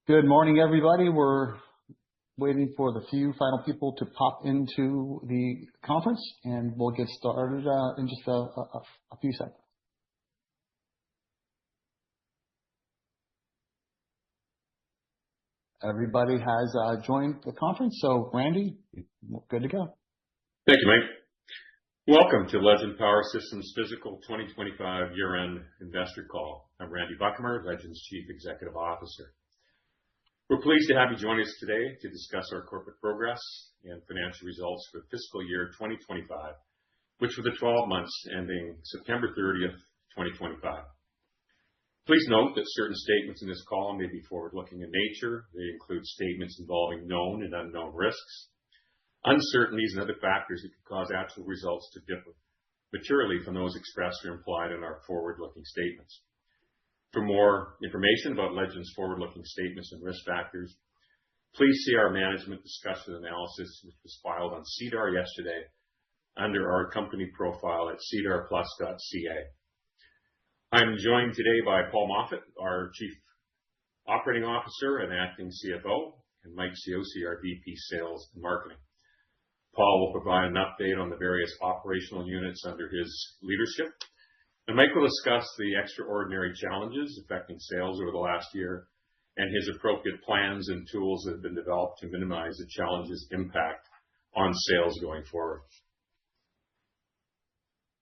Good morning, everybody. We're waiting for the few final people to pop into the conference, and we'll get started in just a few seconds. Everybody has joined the conference, so Randy, good to go. Thank you, Mike. Welcome to Legend Power Systems Fiscal 2025 Year-End Investor Call. I'm Randy Buckmer, Legend's Chief Executive Officer. We're pleased to have you join us today to discuss our corporate progress and financial results for fiscal year 2025, which were the 12 months ending September 30th, 2025. Please note that certain statements in this call may be forward-looking in nature. They include statements involving known and unknown risks, uncertainties, and other factors that could cause actual results to differ materially from those expressed or implied in our forward-looking statements. For more information about Legend's forward-looking statements and risk factors, please see our management discussion analysis, which was filed on SEDAR yesterday under our company profile at sedarplus.ca. I'm joined today by Paul Moffat, our Chief Operating Officer and Acting CFO, and Mike Cioce, our VP Sales and Marketing. Paul will provide an update on the various operational units under his leadership, and Mike will discuss the extraordinary challenges affecting sales over the last year and his appropriate plans and tools that have been developed to minimize the challenges' impact on sales going forward.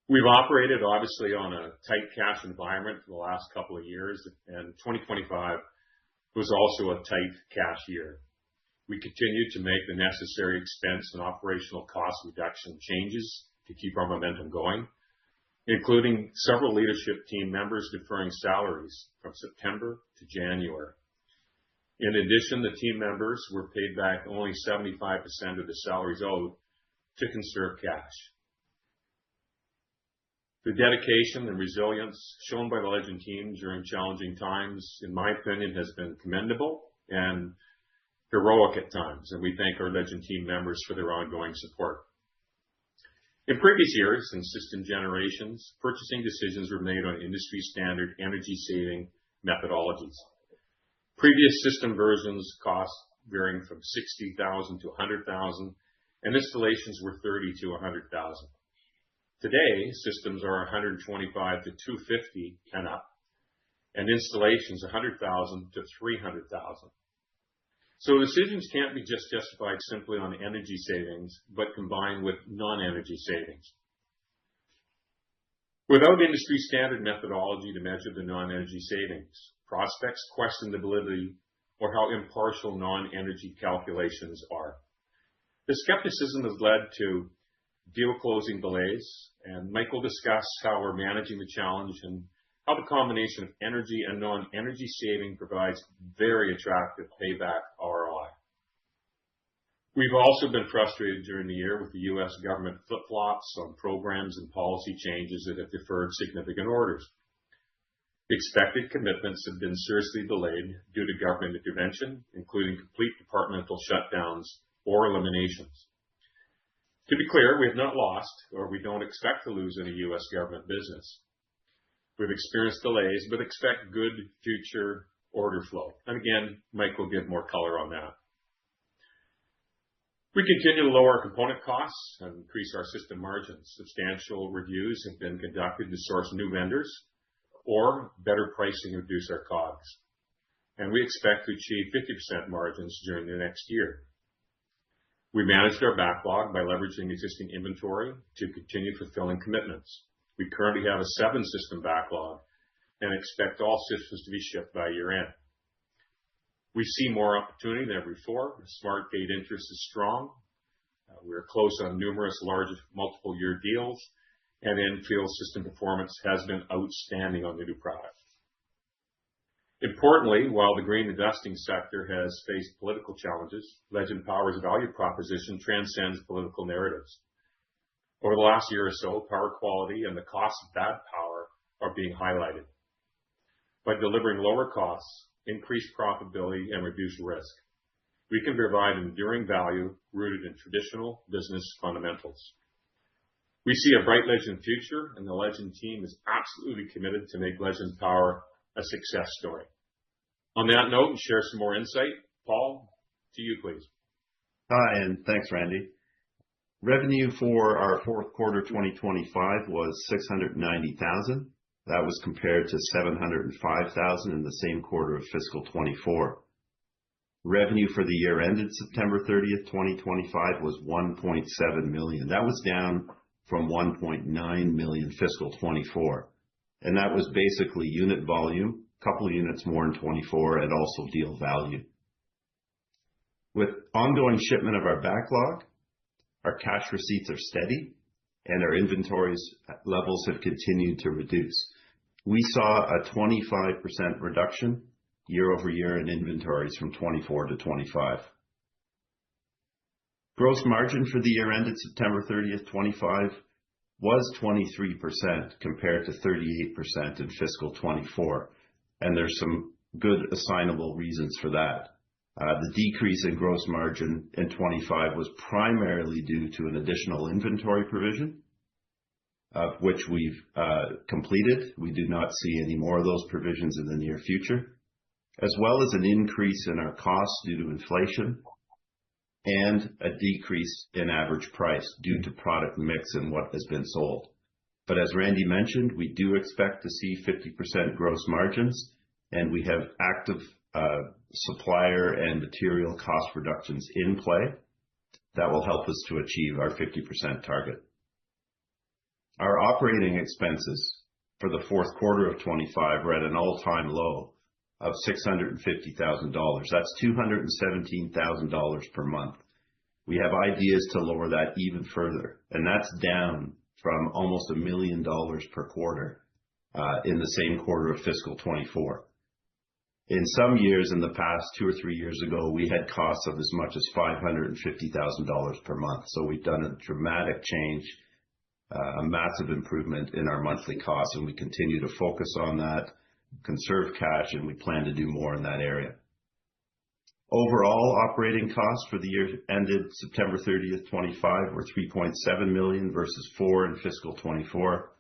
We've operated, obviously, on a tight cash environment for the last couple of years, and 2025 was also a tight cash year. We continued to make the necessary expense and operational cost reduction changes to keep our momentum going, including several leadership team members deferring salaries from September to January. In addition, the team members were paid back only 75% of the salaries owed to conserve cash. The dedication and resilience shown by the Legend team during challenging times, in my opinion, has been commendable and heroic at times, and we thank our Legend team members for their ongoing support. In previous years and system generations, purchasing decisions were made on industry-standard energy-saving methodologies. Previous system versions cost varying from $60,000 to $100,000, and installations were $30,000 to $100,000. Today, systems are $125,000 to $250,000 and up, and installations $100,000 to $300,000. So decisions can't be just justified simply on energy savings, but combined with non-energy savings. Without industry standard methodology to measure the non-energy savings, prospects question the validity or how impartial non-energy calculations are. The skepticism has led to deal closing delays, and Mike will discuss how we're managing the challenge and how the combination of energy and non-energy saving provides very attractive payback ROI. We've also been frustrated during the year with the U.S. government flip-flops on programs and policy changes that have deferred significant orders. Expected commitments have been seriously delayed due to government intervention, including complete departmental shutdowns or eliminations. To be clear, we have not lost, or we don't expect to lose any U.S. government business. We've experienced delays, but expect good future order flow. And again, Mike will give more color on that. We continue to lower component costs and increase our system margins. Substantial reviews have been conducted to source new vendors or better pricing reduce our COGS. And we expect to achieve 50% margins during the next year. We managed our backlog by leveraging existing inventory to continue fulfilling commitments. We currently have a 7-system backlog and expect all systems to be shipped by year-end. We see more opportunity than ever before. Smart gate interest is strong. We're close on numerous large multiple-year deals, and in-field system performance has been outstanding on the new product. Importantly, while the green and dusting sector has faced political challenges, Legend Power's value proposition transcends political narratives. Over the last year or so, power quality and the cost of bad power are being highlighted. By delivering lower costs, increased profitability, and reduced risk, we can provide enduring value rooted in traditional business fundamentals. We see a bright Legend future, and the Legend team is absolutely committed to make Legend Power a success story. On that note, and share some more insight, Paul, to you, please. Hi, and thanks, Randy. Revenue for our fourth quarter 2025 was $690,000. That was compared to $705,000 in the same quarter of fiscal 24. Revenue for the year ended September 30th, 2025 was $1.7 million. That was down from $1.9 million fiscal 24. And that was basically unit volume, a couple of units more in 24, and also deal value. With ongoing shipment of our backlog, our cash receipts are steady, and our inventories levels have continued to reduce. We saw a 25% reduction year over year in inventories from 24 to 25. Gross margin for the year ended September 30th, 25 was 23% compared to 38% in fiscal 24. And there's some good assignable reasons for that. The decrease in gross margin in 25 was primarily due to an additional inventory provision, which we've completed. We do not see any more of those provisions in the near future, as well as an increase in our costs due to inflation and a decrease in average price due to product mix and what has been sold. But as Randy mentioned, we do expect to see 50% gross margins, and we have active supplier and material cost reductions in play that will help us to achieve our 50% target. Our operating expenses for the fourth quarter of 25 were at an all-time low of $650,000. That's $217,000 per month. We have ideas to lower that even further, and that's down from almost $1 million per quarter in the same quarter of fiscal 24. In some years in the past, 2 or 3 years ago, we had costs of as much as $550,000 per month. So we've done a dramatic change, a massive improvement in our monthly costs, and we continue to focus on that, conserve cash, and we plan to do more in that area. Overall operating costs for the year ended September 30th, 25 were $3.7 million versus $4 million in fiscal 24.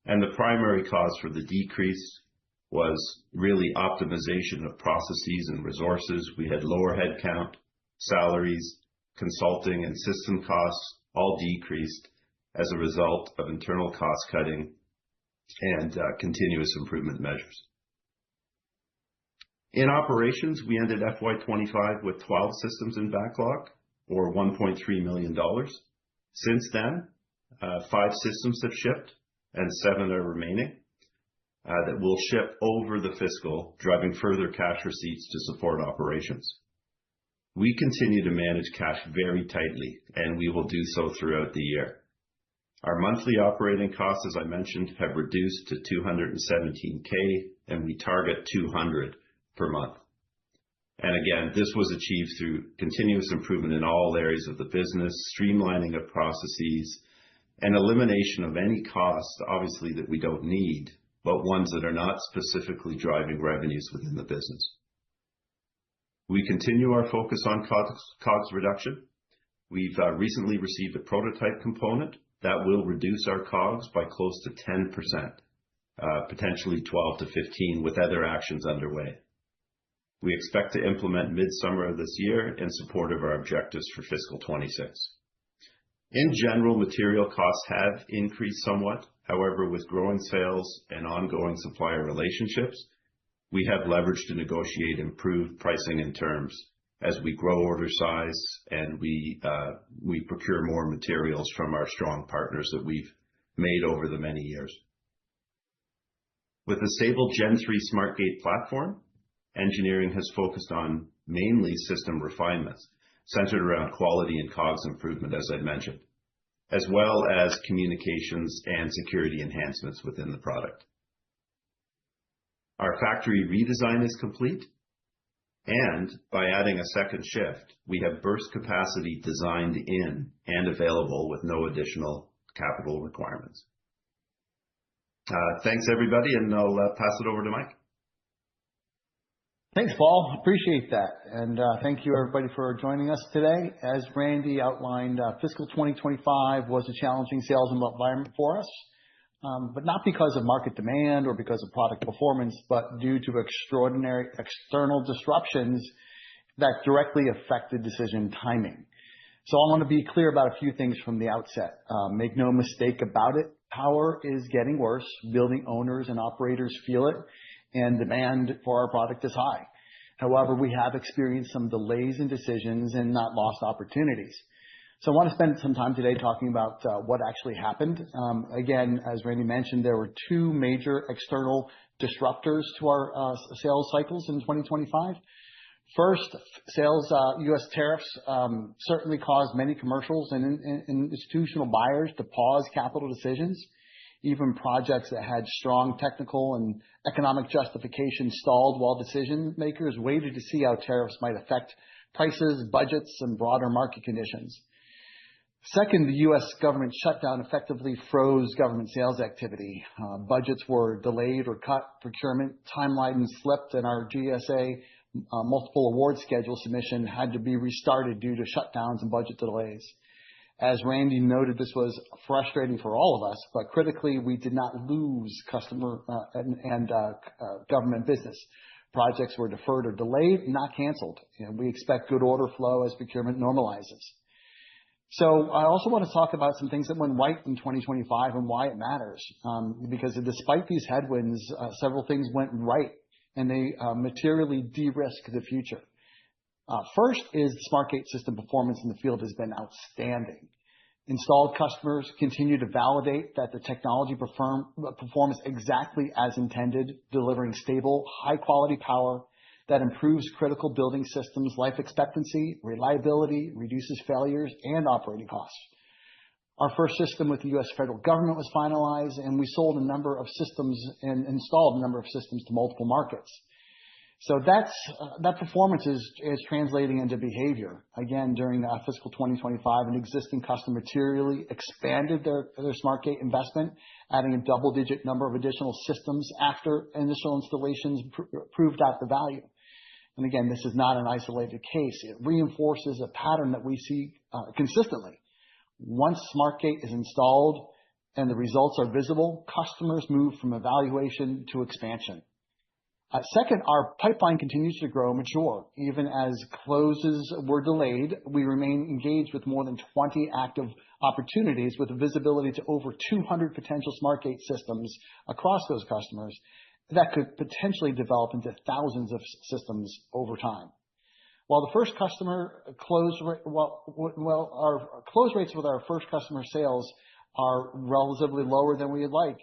And the primary cause for the decrease was really optimization of processes and resources. We had lower headcount, salaries, consulting, and system costs all decreased as a result of internal cost cutting and continuous improvement measures. In operations, we ended FY25 with 12 systems in backlog, or $1.3 million. Since then, 5 systems have shipped, and 7 are remaining that will ship over the fiscal, driving further cash receipts to support operations. We continue to manage cash very tightly, and we will do so throughout the year. Our monthly operating costs, as I mentioned, have reduced to $217K, and we target $200 per month. And again, this was achieved through continuous improvement in all areas of the business, streamlining of processes, and elimination of any costs, obviously, that we don't need, but ones that are not specifically driving revenues within the business. We continue our focus on COGS reduction. We've recently received a prototype component that will reduce our COGS by close to 10%, potentially 12 to 15, with other actions underway. We expect to implement mid-summer of this year in support of our objectives for fiscal 26. In general, material costs have increased somewhat. However, with growing sales and ongoing supplier relationships, we have leverage to negotiate improved pricing and terms as we grow order size and we procure more materials from our strong partners that we've made over the many years. With the stable Gen 3 SmartGate platform, engineering has focused on mainly system refinements centered around quality and COGS improvement, as I mentioned, as well as communications and security enhancements within the product. Our factory redesign is complete, and by adding a second shift, we have burst capacity designed in and available with no additional capital requirements. Thanks, everybody, and I'll pass it over to Mike. Thanks, Paul. Appreciate that. And thank you, everybody, for joining us today. As Randy outlined, fiscal 2025 was a challenging sales environment for us. but not because of market demand or because of product performance, but due to extraordinary external disruptions that directly affected decision timing. So I want to be clear about a few things from the outset. Make no mistake about it, power is getting worse. Building owners and operators feel it, and demand for our product is high. However, we have experienced some delays in decisions and not lost opportunities. So I want to spend some time today talking about what actually happened. Again, as Randy mentioned, there were two major external disruptors to our sales cycles in 2025. First, U.S. tariffs certainly caused many commercials and institutional buyers to pause capital decisions. Even projects that had strong technical and economic justification stalled while decision makers waited to see how tariffs might affect prices, budgets, and broader market conditions. Second, the U.S. government shutdown effectively froze government sales activity. Budgets were delayed or cut, procurement timelines slipped, and our GSA multiple award schedule submission had to be restarted due to shutdowns and budget delays. As Randy noted, this was frustrating for all of us, but critically, we did not lose customer and government business. Projects were deferred or delayed, not canceled. We expect good order flow as procurement normalizes. So I also want to talk about some things that went right in 2025 and why it matters. Because despite these headwinds, several things went right, and they materially de-risk the future. First is SmartGate system performance in the field has been outstanding. Installed customers continue to validate that the technology performs exactly as intended, delivering stable, high-quality power that improves critical building systems' life expectancy, reliability, reduces failures, and operating costs. Our first system with the U.S. federal government was finalized, and we sold a number of systems and installed a number of systems to multiple markets. So that performance is translating into behavior. Again, during fiscal 2025, an existing customer materially expanded their SmartGate investment, adding a double-digit number of additional systems after initial installations proved out the value. And again, this is not an isolated case. It reinforces a pattern that we see consistently. Once SmartGate is installed and the results are visible, customers move from evaluation to expansion. Second, our pipeline continues to grow and mature. Even as closes were delayed, we remain engaged with more than 20 active opportunities with visibility to over 200 potential SmartGate systems across those customers that could potentially develop into thousands of systems over time. While the first customer our close rates with our first customer sales are relatively lower than we'd like,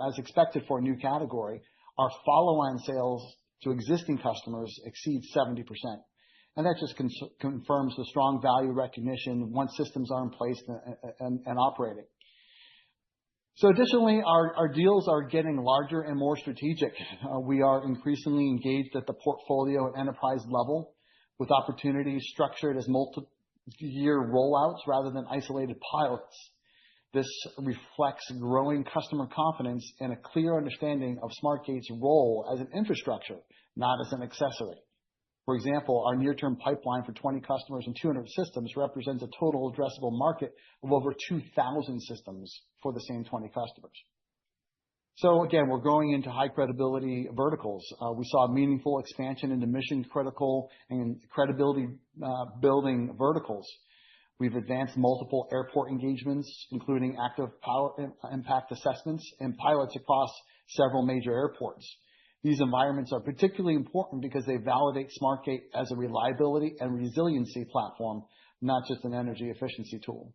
as expected for a new category, our follow-on sales to existing customers exceed 70%. And that just confirms the strong value recognition once systems are in place and operating. So additionally, our deals are getting larger and more strategic. We are increasingly engaged at the portfolio and enterprise level with opportunities structured as multi-year rollouts rather than isolated pilots. This reflects growing customer confidence and a clear understanding of SmartGate's role as an infrastructure, not as an accessory. For example, our near-term pipeline for 20 customers and 200 systems represents a total addressable market of over 2,000 systems for the same 20 customers. So again, we're growing into high credibility verticals. We saw a meaningful expansion into mission critical and credibility building verticals. We've advanced multiple airport engagements, including active power impact assessments and pilots across several major airports. These environments are particularly important because they validate SmartGate as a reliability and resiliency platform, not just an energy efficiency tool.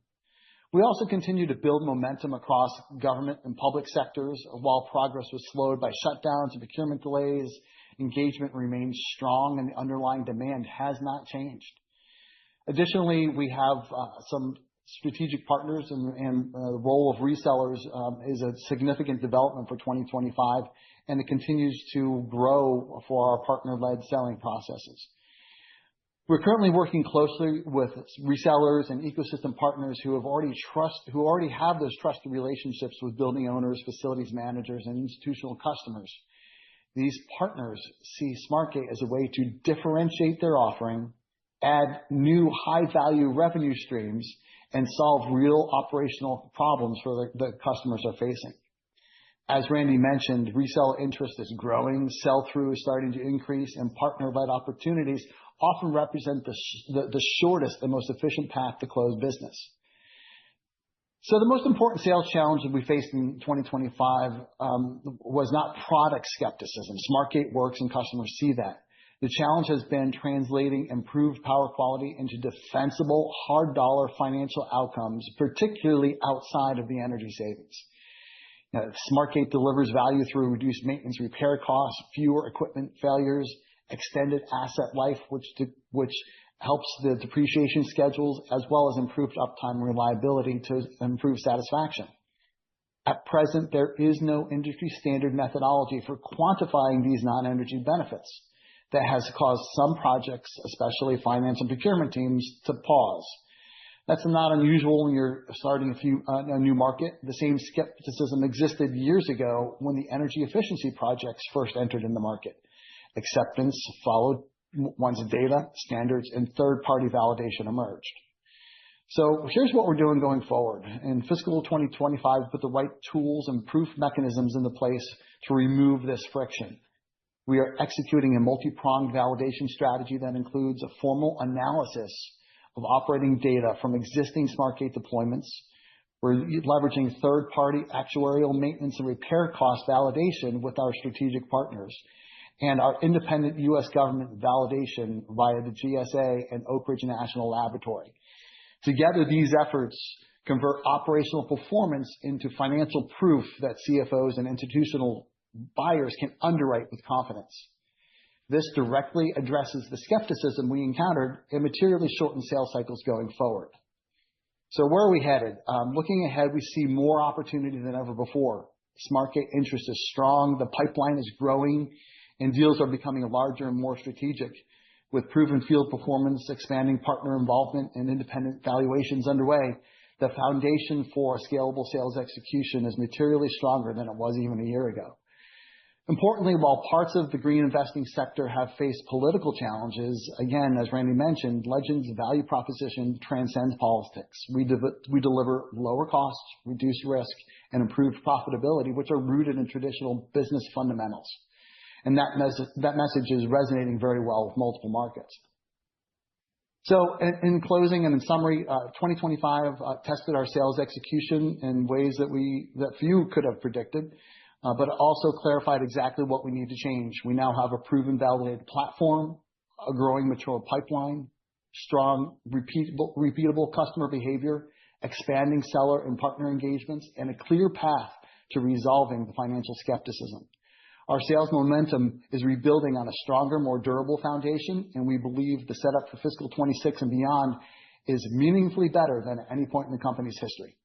We also continue to build momentum across government and public sectors. While progress was slowed by shutdowns and procurement delays, engagement remains strong and the underlying demand has not changed. Additionally, we have some strategic partners and the role of resellers is a significant development for 2025, and it continues to grow for our partner-led selling processes. We're currently working closely with resellers and ecosystem partners who already have those trusted relationships with building owners, facilities managers, and institutional customers. These partners see SmartGate as a way to differentiate their offering, add new high-value revenue streams, and solve real operational problems for the customers are facing. As Randy mentioned, resale interest is growing, sell-through is starting to increase, and partner-led opportunities often represent the shortest and most efficient path to close business. So the most important sales challenge that we faced in 2025 was not product skepticism. SmartGATE works and customers see that. The challenge has been translating improved power quality into defensible, hard dollar financial outcomes, particularly outside of the energy savings. Now, SmartGATE delivers value through reduced maintenance repair costs, fewer equipment failures, extended asset life, which helps the depreciation schedules, as well as improved uptime and reliability to improve satisfaction. At present, there is no industry standard methodology for quantifying these non-energy benefits. That has caused some projects, especially finance and procurement teams, to pause. That's not unusual when you're starting a new market. The same skepticism existed years ago when the energy efficiency projects first entered in the market. Acceptance followed once data, standards, and third-party validation emerged. So here's what we're doing going forward. In fiscal 2025, we put the right tools and proof mechanisms into place to remove this friction. We are executing a multi-pronged validation strategy that includes a formal analysis of operating data from existing SmartGATE deployments. We're leveraging third-party actuarial maintenance and repair cost validation with our strategic partners, and our independent U.S. government validation via the GSA and Oak Ridge National Laboratory. Together, these efforts convert operational performance into financial proof that CFOs and institutional buyers can underwrite with confidence. This directly addresses the skepticism we encountered and materially shortens sales cycles going forward. So where are we headed? Looking ahead, we see more opportunity than ever before. SmartGATE interest is strong, the pipeline is growing, and deals are becoming larger and more strategic. With proven field performance, expanding partner involvement, and independent valuations underway, the foundation for scalable sales execution is materially stronger than it was even a year ago. Importantly, while parts of the green investing sector have faced political challenges, again, as Randy mentioned, Legend's value proposition transcends politics. We deliver lower costs, reduced risk, and improved profitability, which are rooted in traditional business fundamentals. And that message is resonating very well with multiple markets. So in closing and in summary, 2025 tested our sales execution in ways that few could have predicted. But it also clarified exactly what we need to change. We now have a proven validated platform, a growing mature pipeline, strong repeatable customer behavior, expanding seller and partner engagements, and a clear path to resolving the financial skepticism. Our sales momentum is rebuilding on a stronger, more durable foundation, and we believe the setup for fiscal 26 and beyond is meaningfully better than at any point in the company's history.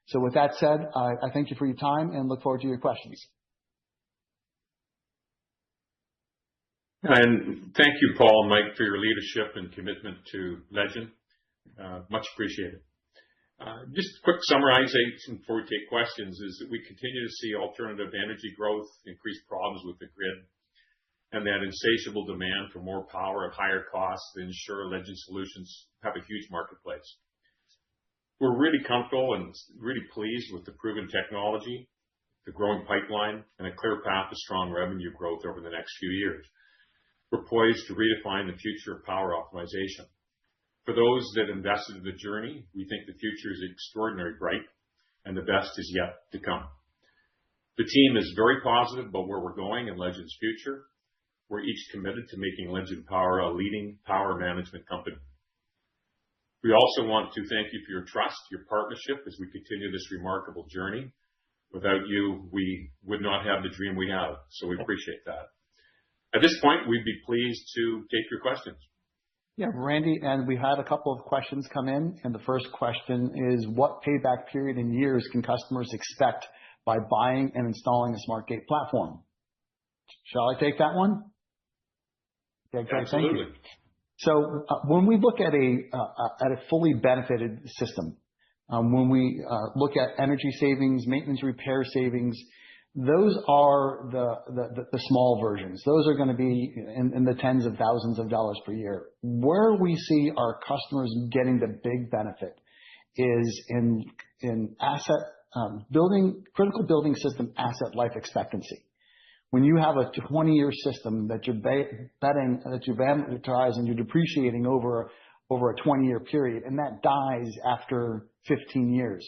So with that said, I thank you for your time and look forward to your questions. And thank you, Paul and Mike, for your leadership and commitment to Legend. Much appreciated. Just a quick summarization before we take questions is that we continue to see alternative energy growth, increased problems with the grid, and that insatiable demand for more power at higher costs to ensure Legend solutions have a huge marketplace. We're really comfortable and really pleased with the proven technology, the growing pipeline, and a clear path to strong revenue growth over the next few years. We're poised to redefine the future of power optimization. For those that invested in the journey, we think the future is extraordinarily bright and the best is yet to come. The team is very positive about where we're going in Legend's future. We're each committed to making Legend Power a leading power management company. We also want to thank you for your trust, your partnership as we continue this remarkable journey. Without you, we would not have the dream we have, so we appreciate that. At this point, we'd be pleased to take your questions. Yeah, Randy, and we had a couple of questions come in, and the first question is, what payback period in years can customers expect by buying and installing a SmartGATE platform? Shall I take that one? Okay, great. Absolutely. Thank you. So when we look at a fully benefited system, when we look at energy savings, maintenance repair savings, those are the small versions. Those are going to be in the tens of thousands of dollars per year. Where we see our customers getting the big benefit is in critical building system asset life expectancy. When you have a 20-year system that you've amortized and you're depreciating over a 20-year period, and that dies after 15 years,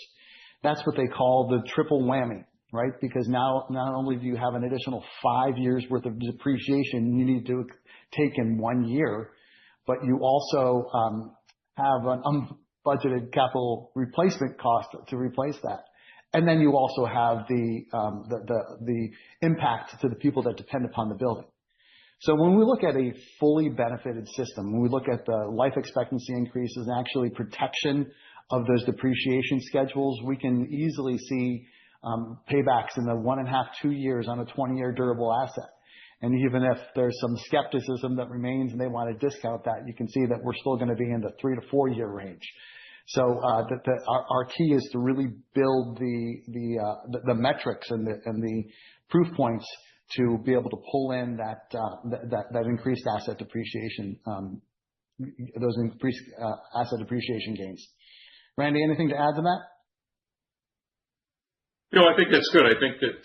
that's what they call the triple whammy, right? Because now not only do you have an additional 5 years worth of depreciation you need to take in 1 year, but you also have an unbudgeted capital replacement cost to replace that. And then you also have the impact to the people that depend upon the building. So when we look at a fully benefited system, when we look at the life expectancy increases and actually protection of those depreciation schedules, we can easily see paybacks in the 1.5, 2 years on a 20-year durable asset. And even if there's some skepticism that remains and they want to discount that, you can see that we're still going to be in the 3 to 4 year range. So our key is to really build the metrics and the proof points to be able to pull in that increased asset depreciation, those increased asset depreciation gains. Randy, anything to add to that? No, I think that's good. I think that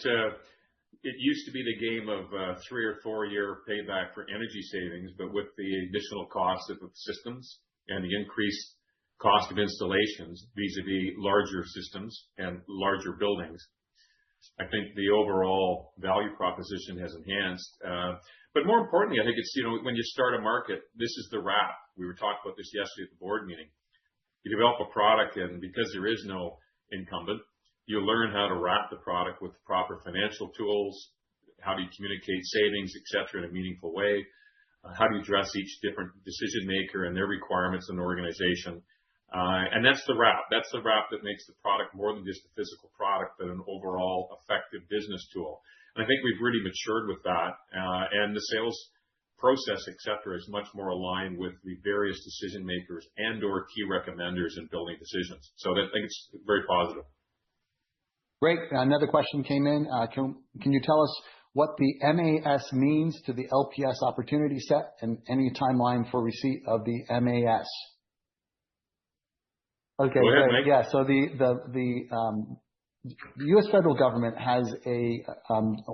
it used to be the game of 3 or 4 year payback for energy savings, but with the additional cost of the systems and the increased cost of installations vis-a-vis larger systems and larger buildings, I think the overall value proposition has enhanced. But more importantly, I think it's, when you start a market, this is the wrap. We were talking about this yesterday at the board meeting. You develop a product, and because there is no incumbent, you learn how to wrap the product with the proper financial tools. How do you communicate savings, et cetera, in a meaningful way? How do you address each different decision maker and their requirements in the organization? And that's the wrap. That's the wrap that makes the product more than just a physical product, but an overall effective business tool. And I think we've really matured with that. And the sales process, et cetera, is much more aligned with the various decision makers and or key recommenders in building decisions. So I think it's very positive. Great. Another question came in. Can you tell us what the MAS means to the LPS opportunity set and any timeline for receipt of the MAS? Okay, great. Yeah, so the U.S. federal government has a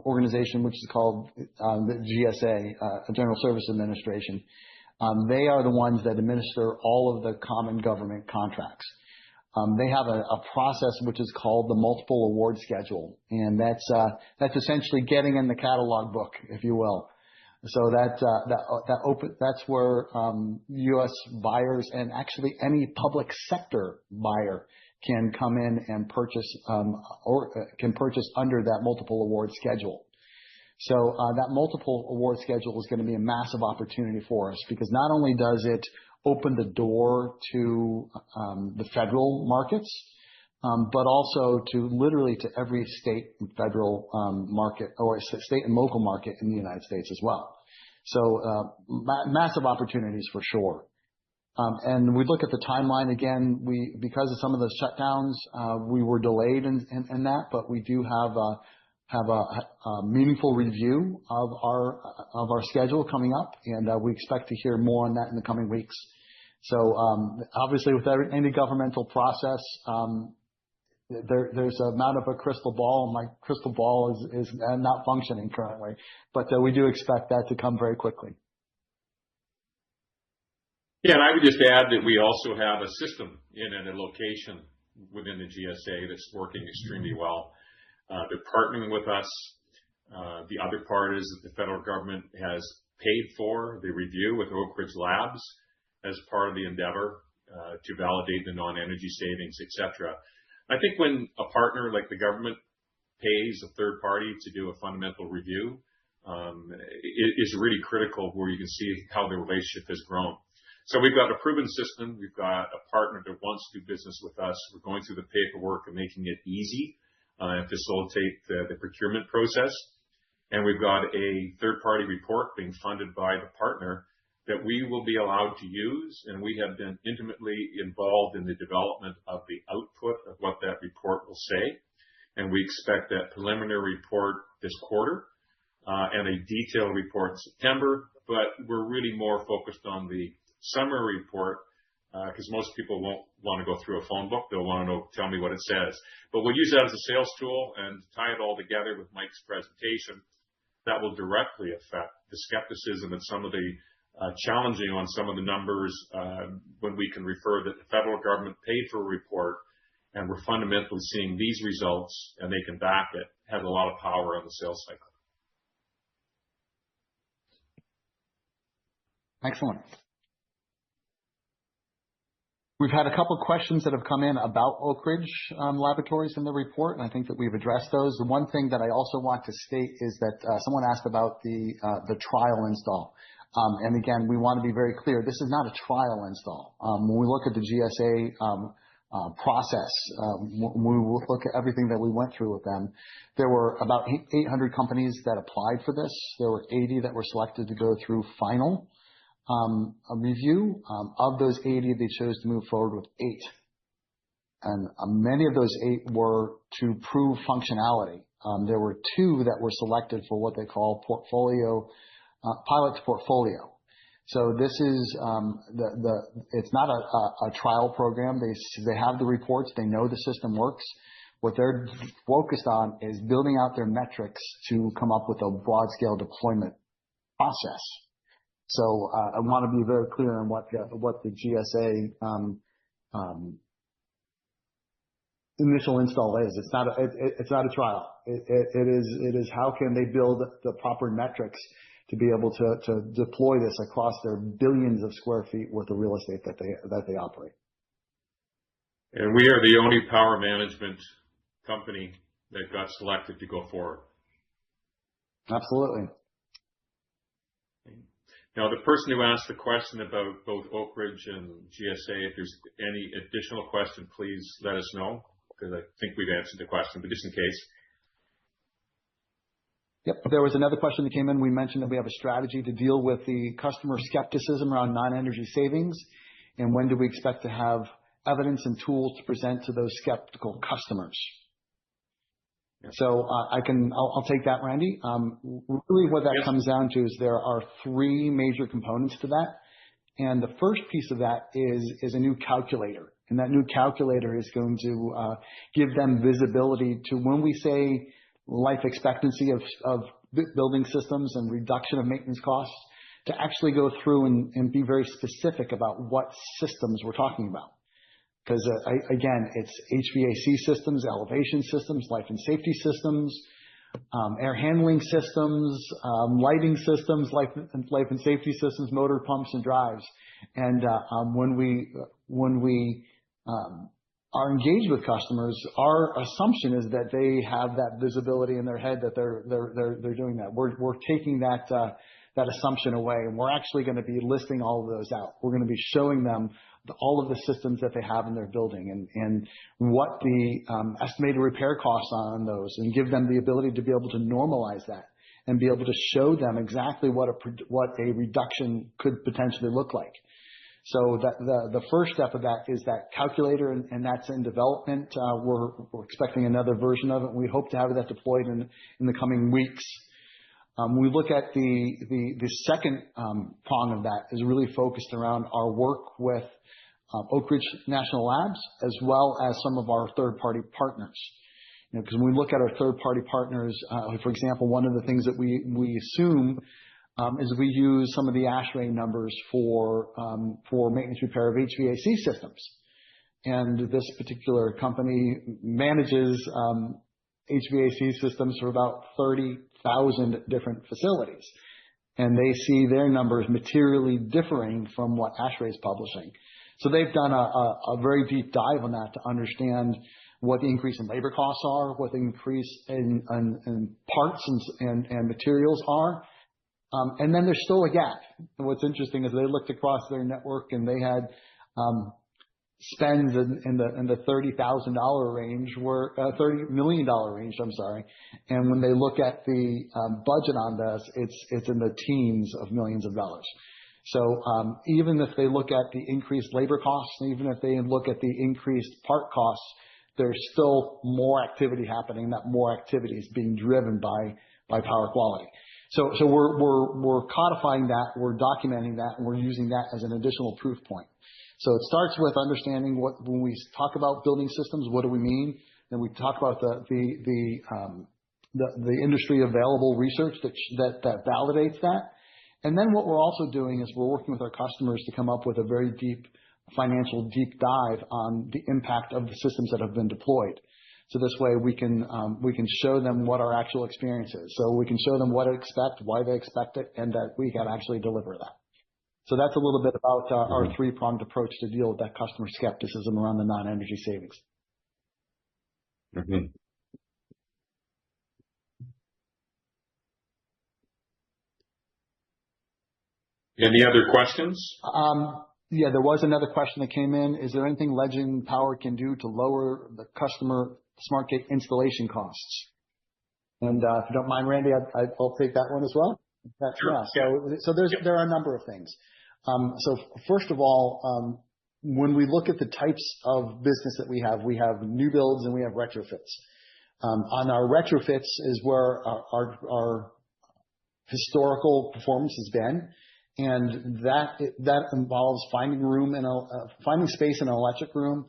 organization which is called the GSA, General Service Administration. They are the ones that administer all of the common government contracts. They have a process which is called the multiple award schedule, and that's essentially getting in the catalog book, if you will. So that's where U.S. buyers and actually any public sector buyer can come in and purchase or can purchase under that multiple award schedule. So that multiple award schedule is going to be a massive opportunity for us because not only does it open the door to the federal markets, but also to literally to every state and federal market or state and local market in the United States as well. So massive opportunities for sure. And we look at the timeline again, because of some of the shutdowns, we were delayed in that, but we do have a meaningful review of our schedule coming up, and we expect to hear more on that in the coming weeks. So obviously, with any governmental process, there's a amount of a crystal ball, and my crystal ball is not functioning currently, but we do expect that to come very quickly. Yeah, and I would just add that we also have a system in a location within the GSA that's working extremely well. They're partnering with us. The other part is that the federal government has paid for the review with Oak Ridge Labs as part of the endeavor to validate the non-energy savings, et cetera. I think when a partner like the government pays a third party to do a fundamental review, it is really critical where you can see how the relationship has grown. So we've got a proven system. We've got a partner that wants to do business with us. We're going through the paperwork and making it easy and facilitate the procurement process. And we've got a third-party report being funded by the partner that we will be allowed to use. And we have been intimately involved in the development of the output of what that report will say. And we expect that preliminary report this quarter and a detailed report in September. But we're really more focused on the summary report because most people won't want to go through a phone book. They'll want to know, tell me what it says. But we'll use that as a sales tool and tie it all together with Mike's presentation. That will directly affect the skepticism and some of the challenging on some of the numbers when we can refer that the federal government paid for a report and we're fundamentally seeing these results and they can back it, has a lot of power on the sales cycle. Excellent. We've had a couple of questions that have come in about Oak Ridge Laboratories in the report, and I think that we've addressed those. The one thing that I also want to state is that someone asked about the trial install. And again, we want to be very clear, this is not a trial install. When we look at the GSA process, when we look at everything that we went through with them, there were about 800 companies that applied for this. There were 80 that were selected to go through final a review. Of those 80, they chose to move forward with 8. And many of those 8 were to prove functionality. There were 2 that were selected for what they call portfolio, pilot to portfolio. So this is, it's not a trial program. They have the reports. They know the system works. What they're focused on is building out their metrics to come up with a broad scale deployment process. So I want to be very clear on what the GSA initial install is. It's not a trial. It is how can they build the proper metrics to be able to deploy this across their billions of square feet worth of real estate that they operate. And we are the only power management company that got selected to go forward. Absolutely. Now, the person who asked the question about both Oak Ridge and GSA, if there's any additional question, please let us know, because I think we've answered the question, but just in case. Yep. There was another question that came in. We mentioned that we have a strategy to deal with the customer skepticism around non-energy savings. And when do we expect to have evidence and tools to present to those skeptical customers? So I'll take that, Randy. Really what that comes down to is there are 3 major components to that. And the first piece of that is a new calculator. And that new calculator is going to give them visibility to when we say life expectancy of building systems and reduction of maintenance costs, to actually go through and be very specific about what systems we're talking about. Because again, it's HVAC systems, elevation systems, life and safety systems, air handling systems, lighting systems, life and safety systems, motor pumps and drives. And when we are engaged with customers, our assumption is that they have that visibility in their head that they're doing that. We're taking that assumption away, and we're actually going to be listing all of those out. We're going to be showing them all of the systems that they have in their building and what the estimated repair costs are on those, and give them the ability to be able to normalize that and be able to show them exactly what a reduction could potentially look like. So the first step of that is that calculator, and that's in development. We're expecting another version of it. We hope to have that deployed in the coming weeks. We look at the second prong of that is really focused around our work with Oak Ridge National Labs, as well as some of our third-party partners. Because when we look at our third-party partners, for example, one of the things that we assume is we use some of the ASHRAE numbers for maintenance repair of HVAC systems. And this particular company manages HVAC systems for about 30,000 different facilities. And they see their numbers materially differing from what ASHRAE is publishing. So they've done a very deep dive on that to understand what the increase in labor costs are, what the increase in parts and materials are. And then there's still a gap. And what's interesting is they looked across their network and they had spends in the $30,000 range, $30 million range, I'm sorry. And when they look at the budget on this, it's in the teens of millions of dollars. So even if they look at the increased labor costs, even if they look at the increased part costs, there's still more activity happening. That more activity is being driven by power quality. So we're codifying that, we're documenting that, and we're using that as an additional proof point. So it starts with understanding when we talk about building systems, what do we mean? Then we talk about the industry available research that validates that. And then what we're also doing is we're working with our customers to come up with a very deep financial deep dive on the impact of the systems that have been deployed. So this way we can show them what our actual experience is. So we can show them what to expect, why they expect it, and that we can actually deliver that. So that's a little bit about our three-pronged approach to deal with that customer skepticism around the non-energy savings. Mm-hmm. Any other questions? Yeah, there was another question that came in. Is there anything Legend Power can do to lower the customer SmartGATE installation costs? And if you don't mind, Randy, I'll take that one as well. Sure. Yeah. So there are a number of things. So first of all, when we look at the types of business that we have new builds and we have retrofits. On our retrofits is where our historical performance has been. And that involves finding space in an electric room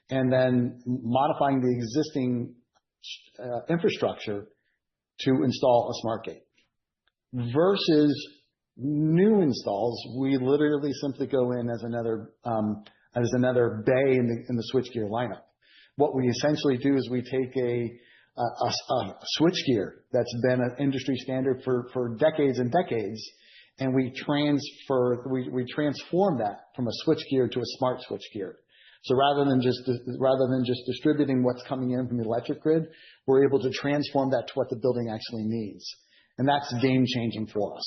and then modifying the existing infrastructure to install a SmartGATE. Versus new installs, we literally simply go in as another bay in the switchgear lineup. What we essentially do is we take a switchgear that's been an industry standard for decades and decades, and we transform that from a switchgear to a smart switchgear. So rather than just distributing what's coming in from the electric grid, we're able to transform that to what the building actually needs, and that's game changing for us.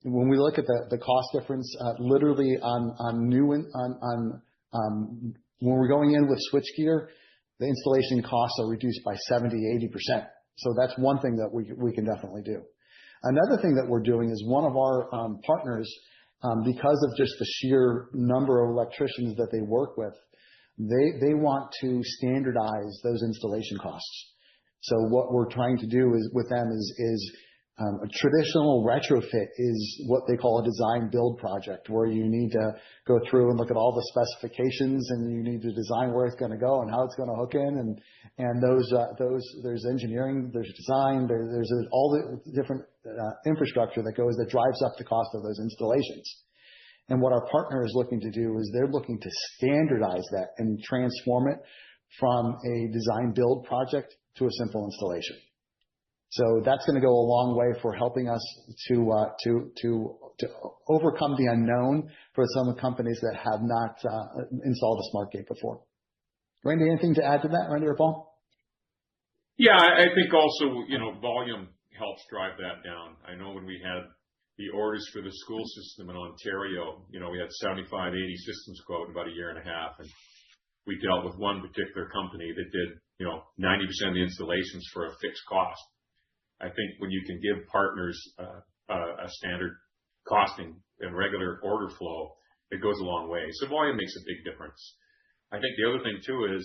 When we look at the cost difference, literally when we're going in with switchgear, the installation costs are reduced by 70-80%. So that's one thing that we can definitely do. Another thing that we're doing is one of our partners, because of just the sheer number of electricians that they work with, they want to standardize those installation costs. So what we're trying to do with them is a traditional retrofit is what they call a design build project, where you need to go through and look at all the specifications, and you need to design where it's going to go and how it's going to hook in, and there's engineering, there's design, there's all the different infrastructure that drives up the cost of those installations. And what our partner is looking to do is they're looking to standardize that and transform it from a design build project to a simple installation. So that's going to go a long way for helping us to overcome the unknown for some companies that have not installed a SmartGATE before. Randy, anything to add to that, Randy or Paul? Yeah, I think also, volume helps drive that down. I know when we had the orders for the school system in Ontario, we had 75, 80 systems quote in about a year and a half, and we dealt with one particular company that did, 90% of the installations for a fixed cost. I think when you can give partners a standard costing and regular order flow, it goes a long way. So volume makes a big difference. I think the other thing too is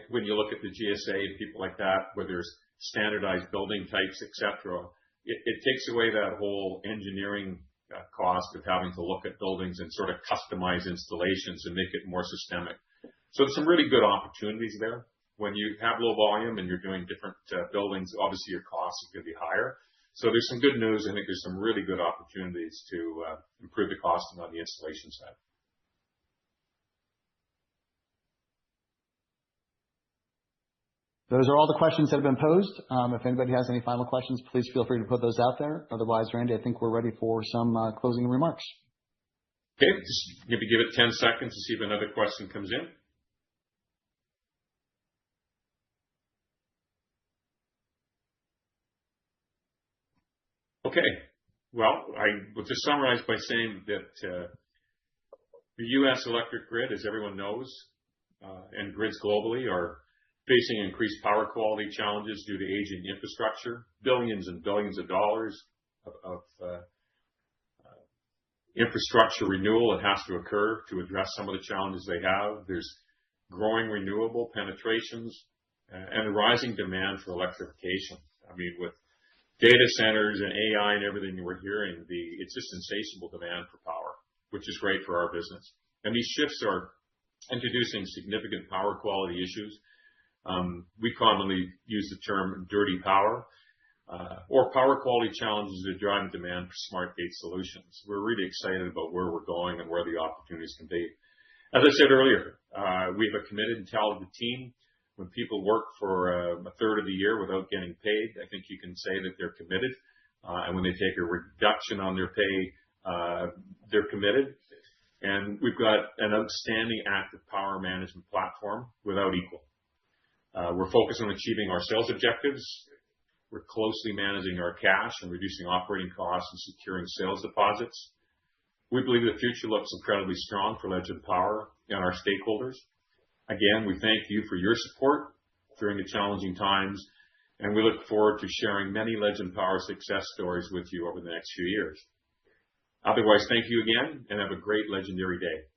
when you look at the GSA and people like that, where there's standardized building types, etc., it takes away that whole engineering cost of having to look at buildings and sort of customize installations and make it more systemic. So there's some really good opportunities there. When you have low volume and you're doing different buildings, obviously your costs are going to be higher. So there's some good news. I think there's some really good opportunities to improve the costing on the installation side. Those are all the questions that have been posed. If anybody has any final questions, please feel free to put those out there. Otherwise, Randy, I think we're ready for some closing remarks. Okay, just maybe give it 10 seconds to see if another question comes in. Okay, well, I will just summarize by saying that the U.S. electric grid, as everyone knows, and grids globally are facing increased power quality challenges due to aging infrastructure, billions and billions of dollars of infrastructure renewal that has to occur to address some of the challenges they have. There's growing renewable penetrations and a rising demand for electrification. I mean, with data centers and AI and everything we're hearing, it's just insatiable demand for power. which is great for our business. And these shifts are introducing significant power quality issues. We commonly use the term dirty power, or power quality challenges that are driving demand for smart gate solutions. We're really excited about where we're going and where the opportunities can be. As I said earlier, we have a committed and talented team. When people work for a third of the year without getting paid, I think you can say that they're committed. And when they take a reduction on their pay, they're committed. And we've got an outstanding active power management platform without equal. We're focused on achieving our sales objectives. We're closely managing our cash and reducing operating costs and securing sales deposits. We believe the future looks incredibly strong for Legend Power and our stakeholders. Again, we thank you for your support during the challenging times, and we look forward to sharing many Legend Power success stories with you over the next few years. Otherwise, thank you again, and have a great legendary day.